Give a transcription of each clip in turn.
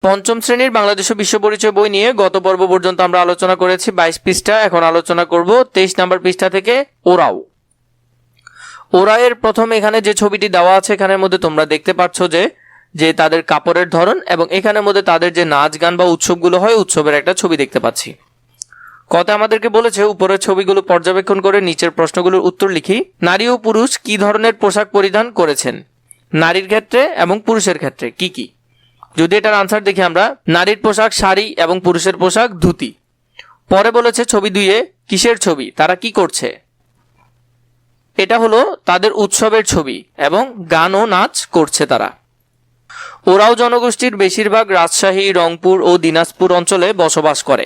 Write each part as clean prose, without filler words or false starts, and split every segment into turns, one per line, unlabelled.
পঞ্চম শ্রেণীর বাংলাদেশ ও বিশ্ব পরিচয় বই নিয়ে গত পর্ব পর্যন্ত আমরা আলোচনা করেছি 22 পৃষ্ঠা। এখন আলোচনা করব 23 নম্বর পৃষ্ঠা থেকে ওরাও। ওরাওয়ের প্রথম এখানে যে ছবিটি দেওয়া আছে এখানের মধ্যে তোমরা দেখতে পাচ্ছ যে তাদের কাপড়ের ধরন এবং এখানের মধ্যে তাদের যে নাচ গান বা উৎসবগুলো হয় উৎসবের একটা ছবি দেখতে পাচ্ছি। কথা আমাদেরকে বলেছে উপরের ছবিগুলো পর্যবেক্ষণ করে নিচের প্রশ্নগুলোর উত্তর লিখি। নারী ও পুরুষ কি ধরনের পোশাক পরিধান করেছেন, নারীর ক্ষেত্রে এবং পুরুষের ক্ষেত্রে কি কি। যদি এটার আনসার দেখি আমরা, নারীর পোশাক শাড়ি এবং পুরুষের পোশাক ধুতি। পরে বলেছে ছবি 2-এ কিসের ছবি, তারা কি করছে। এটা হলো তাদের উৎসবের ছবি এবং গান ও নাচ করছে তারা। ওরাও জনগোষ্ঠীর বেশিরভাগ রাজশাহী, রংপুর ও দিনাজপুর অঞ্চলে বসবাস করে।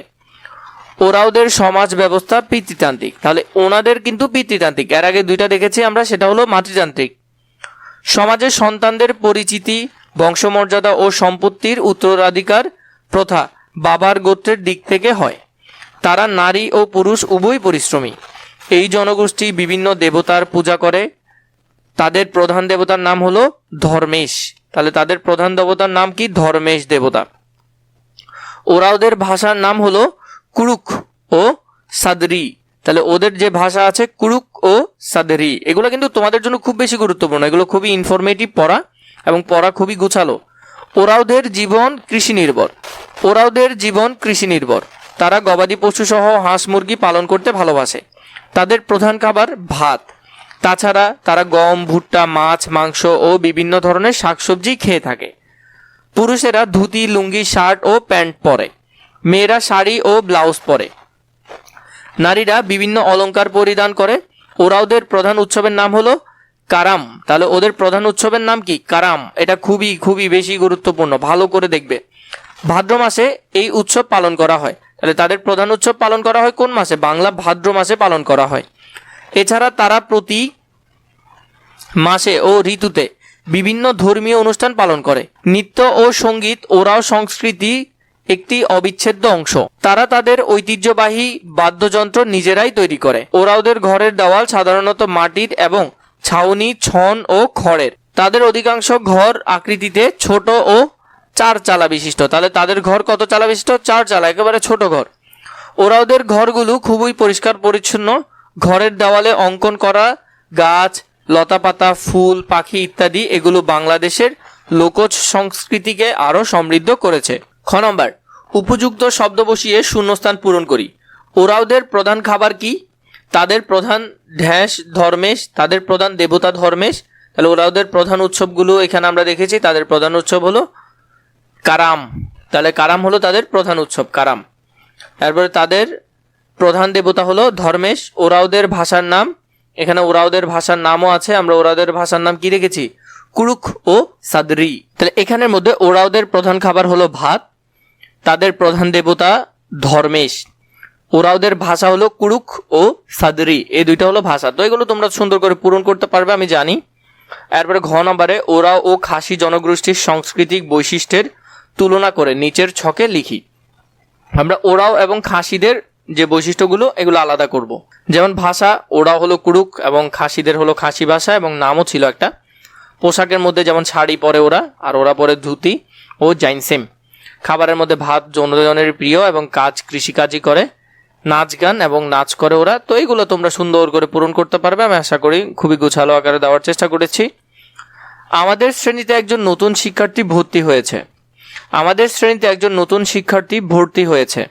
ওরাওদের সমাজ ব্যবস্থা পিতৃতান্ত্রিক। তাহলে ওনাদের কিন্তু পিতৃতান্ত্রিক, এর আগে 2টা দেখেছি আমরা, সেটা হলো মাতৃতান্ত্রিক। সমাজে সন্তানদের পরিচিতি, বংশমর্যাদা ও সম্পত্তির উত্তরাধিকার প্রথা বাবার গোত্রের দিক থেকে হয়। তারা নারী ও পুরুষ উভয় পরিশ্রমী। এই জনগোষ্ঠী বিভিন্ন দেবতার পূজা করে। তাদের প্রধান দেবতার নাম হলো ধর্মেশ। তাহলে তাদের প্রধান দেবতার নাম কি? ধর্মেশ দেবতা। ওরাওদের ভাষার নাম হলো কুড়ুক ও সাদরি। তাহলে ওদের যে ভাষা আছে কুড়ুক ও সাদরি, এগুলো কিন্তু তোমাদের জন্য খুব বেশি গুরুত্বপূর্ণ, এগুলো খুবই ইনফরমেটিভ পড়া এবং পড়া খুবই গোছালো। ওরাওদের জীবন কৃষি নির্ভর। ওরাওদের জীবন কৃষি নির্ভর। তারা গবাদি পশু সহ হাঁস মুরগি পালন করতে ভালোবাসে। তাদের প্রধান খাবার ভাত। তাছাড়া তারা গম, ভুট্টা, মাছ, মাংস ও বিভিন্ন ধরনের শাকসবজি খেয়ে থাকে। পুরুষেরা ধুতি, লুঙ্গি, শার্ট ও প্যান্ট পরে। মেয়েরা শাড়ি ও ব্লাউজ পরে। নারীরা বিভিন্ন অলংকার পরিধান করে। ওরাওদের প্রধান উৎসবের নাম হলো কারাম। তাহলে ওদের প্রধান উৎসবের নাম কি? কারাম। এটা খুবই খুবই বেশি গুরুত্বপূর্ণ, ভালো করে দেখবে। ভাদ্র মাসে এই উৎসব পালন করা হয়। তাহলে তাদের প্রধান উৎসব পালন করা হয় কোন মাসে? বাংলা ভাদ্র মাসে পালন করা হয়। এছাড়া তারা প্রতি মাসে ও ঋতুতে বিভিন্ন ধর্মীয় অনুষ্ঠান পালন করে। নৃত্য ও সঙ্গীত ওরাও সংস্কৃতি একটি অবিচ্ছেদ্য অংশ। তারা তাদের ঐতিহ্যবাহী বাদ্যযন্ত্র নিজেরাই তৈরি করে। ওরাওদের ঘরের দেওয়াল সাধারণত মাটির এবং ছাউনি ছন ও খড়ের। তাদের অধিকাংশ ঘর আকৃতিতে ছোট ও 4 চালা বিশিষ্ট। তাহলে তাদের ঘর কত চালা বিশিষ্ট? 4 চালা, একেবারে ছোট ঘর। ওরাওদের ঘরগুলো খুবই পরিষ্কার পরিচ্ছন্ন। ঘরের দেওয়ালে অঙ্কন করা গাছ, লতাপাতা, ফুল, পাখি ইত্যাদি এগুলো বাংলাদেশের লোকজ সংস্কৃতিকে আরও সমৃদ্ধ করেছে। খ নম্বর, উপযুক্ত শব্দ বসিয়ে শূন্যস্থান পূরণ করি। ওরাওদের প্রধান খাবার কি? তাদের প্রধান ধর্মেশ। তাদের প্রধান দেবতা ধর্মেশ। তাহলে ওরাওদের প্রধান উৎসবগুলো এখানে আমরা দেখেছি। তাদের প্রধান উৎসব হলো কারাম। তাহলে কারাম হলো তাদের প্রধান উৎসব, কারাম। তারপরে তাদের প্রধান দেবতা হলো ধর্মেশ। ওরাওদের ভাষার নাম, এখানে ওরাওদের ভাষার নামও আছে, আমরা ওরাওদের ভাষার নাম কি রেখেছি? কুড়ুক ও সাদরি। তাহলে এখানের মধ্যে ওরাওদের প্রধান খাবার হলো ভাত। তাদের প্রধান দেবতা ধর্মেশ। ওরাওদের ভাষা হলো কুড়ুক ও সাদরি, এই 2টা হলো ভাষা। তো এগুলো তোমরা সুন্দর করে পূরণ করতে পারবে আমি জানি। এরপরে ঘ নম্বরে, ওরাও ও খাসি জনগোষ্ঠীর সাংস্কৃতিক বৈশিষ্ট্যের তুলনা করে নিচের ছকে লিখি। আমরা ওরাও এবং খাসিদের যে বৈশিষ্ট্যগুলো এগুলো আলাদা করব। যেমন ভাষা, ওরাও হলো কুড়ুক এবং খাসিদের হলো খাসি ভাষা এবং নামও ছিল একটা। পোশাকের মধ্যে যেমন শাড়ি পরে ওরা, আর ওরা পরে ধুতি ও জাইনসেম। খাবারের মধ্যে ভাত জনজনের প্রিয় এবং কাজ কৃষিকাজই করে। নাচ গান এবং নাচ করে ওরা। তো এইগুলো তোমরা সুন্দর করে পূরণ করতে পারবে আমি আশা করি। খুবই গোছালো আকারে দেওয়ার চেষ্টা করেছি। আমাদের শ্রেণীতে একজন নতুন শিক্ষার্থী ভর্তি হয়েছে। আমাদের শ্রেণীতে একজন নতুন শিক্ষার্থী ভর্তি হয়েছে।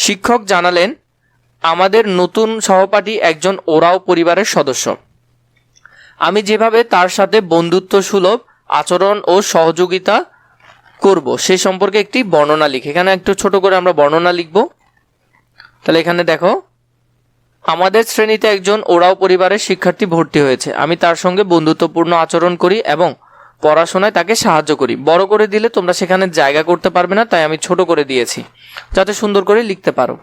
শিক্ষক জানালেন আমাদের নতুন সহপাঠী একজন ওরাও পরিবারের সদস্য। আমি যেভাবে তার সাথে বন্ধুত্ব সুলভ আচরণ ও সহযোগিতা করব সে সম্পর্কে একটি বর্ণনা লিখি। এখানে একটু ছোট করে আমরা বর্ণনা লিখব। তাহলে এখানে দেখো, আমাদের শ্রেণীতে একজন ওরাও পরিবারের শিক্ষার্থী ভর্তি হয়েছে। আমি তার সঙ্গে বন্ধুত্বপূর্ণ আচরণ করি এবং পড়াশোনায় তাকে সাহায্য করি। বড় করে দিলে তোমরা সেখানে জায়গা করতে পারবে না, তাই আমি ছোট করে দিয়েছি যাতে সুন্দর করে লিখতে পারো।